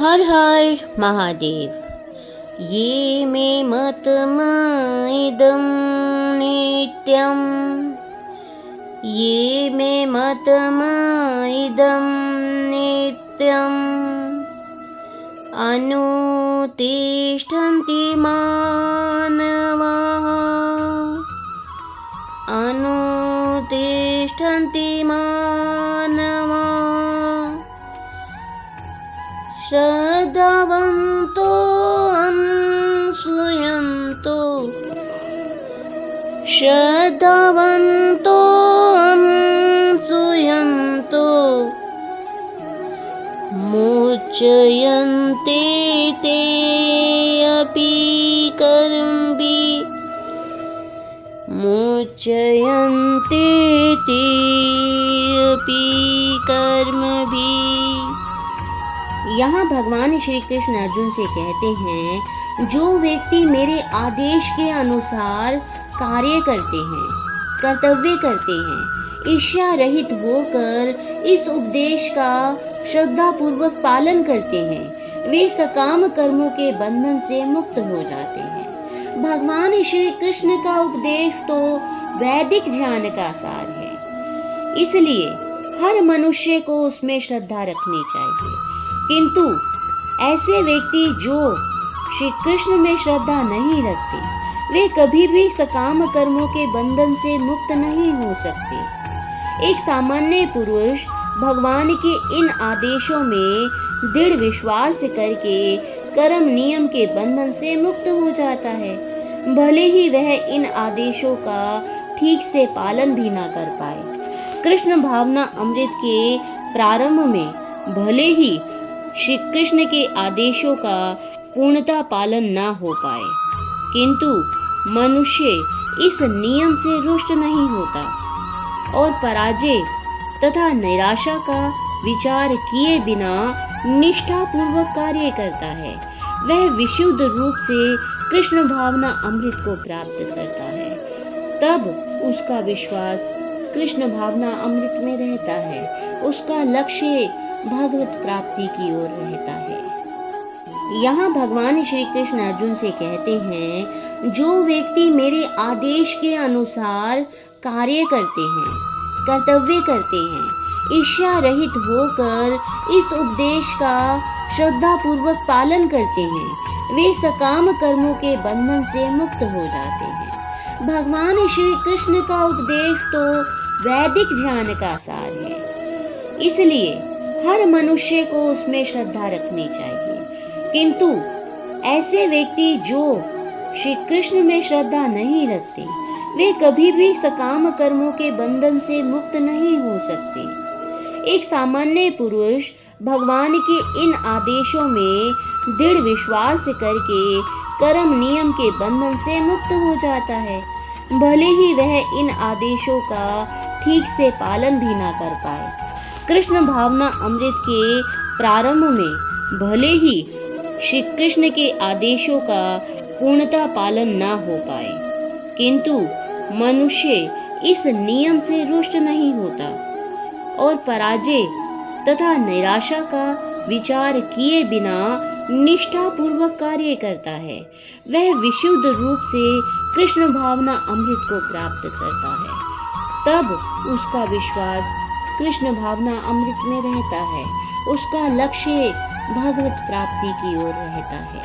हर हर महादेव। ये मे मतमिदं नित्यं, ये मे मतमिदं नित्यम् अनुतिष्ठन्ति मानवाः, अनुतिष्ठन्ति मानवाः श्रद्धावन्तो अनुसूयन्तो, श्रद्धावन्तो अनुसूयन्तो मुच्यन्ते ते अपि कर्मभिः, मुच्यन्ते ते अपि कर्मभिः। यहाँ भगवान श्री कृष्ण अर्जुन से कहते हैं, जो व्यक्ति मेरे आदेश के अनुसार कार्य करते हैं, कर्तव्य करते हैं, ईर्ष्या रहित होकर इस उपदेश का श्रद्धा पूर्वक पालन करते हैं, वे सकाम कर्मों के बंधन से मुक्त हो जाते हैं। भगवान श्री कृष्ण का उपदेश तो वैदिक ज्ञान का सार है, इसलिए हर मनुष्य को उसमें श्रद्धा रखनी चाहिए। किंतु ऐसे व्यक्ति जो श्री कृष्ण में श्रद्धा नहीं रखते, वे कभी भी सकाम कर्मों के बंधन से मुक्त नहीं हो सकते। एक सामान्य पुरुष भगवान के इन आदेशों में दृढ़ विश्वास करके कर्म नियम के बंधन से मुक्त हो जाता है, भले ही वह इन आदेशों का ठीक से पालन भी ना कर पाए। कृष्ण भावना अमृत के प्रारंभ में भले ही श्री कृष्ण के आदेशों का पूर्णतः पालन ना हो पाए, किंतु मनुष्य इस नियम से रुष्ट नहीं होता और पराजय तथा निराशा का विचार किए बिना निष्ठापूर्वक कार्य करता है। वह विशुद्ध रूप से कृष्ण भावना अमृत को प्राप्त करता है। तब उसका विश्वास कृष्ण भावना अमृत में रहता है, उसका लक्ष्य भगवत प्राप्ति की ओर रहता है। यहाँ भगवान श्री कृष्ण अर्जुन से कहते हैं, जो व्यक्ति मेरे आदेश के अनुसार कार्य करते हैं, कर्तव्य करते हैं, ईर्ष्या रहित होकर इस उपदेश का श्रद्धा पूर्वक पालन करते हैं, वे सकाम कर्मों के बंधन से मुक्त हो जाते हैं। भगवान श्री कृष्ण का उपदेश तो वैदिक ज्ञान का सार है, इसलिए हर मनुष्य को उसमें श्रद्धा रखनी चाहिए। किंतु ऐसे व्यक्ति जो श्री कृष्ण में श्रद्धा नहीं रखते, वे कभी भी सकाम कर्मों के बंधन से मुक्त नहीं हो सकते। एक सामान्य पुरुष भगवान के इन आदेशों में दृढ़ विश्वास करके कर्म नियम के बंधन से मुक्त हो जाता है, भले ही वह इन आदेशों का ठीक से पालन भी ना कर पाए। कृष्ण भावना अमृत के प्रारंभ में भले ही श्री कृष्ण के आदेशों का पूर्णतः पालन ना हो पाए, किंतु मनुष्य इस नियम से रुष्ट नहीं होता और पराजय तथा निराशा का विचार किए बिना निष्ठापूर्वक कार्य करता है। वह विशुद्ध रूप से कृष्ण भावना अमृत को प्राप्त करता है। तब उसका विश्वास कृष्ण भावना अमृत में रहता है, उसका लक्ष्य भगवत प्राप्ति की ओर रहता है।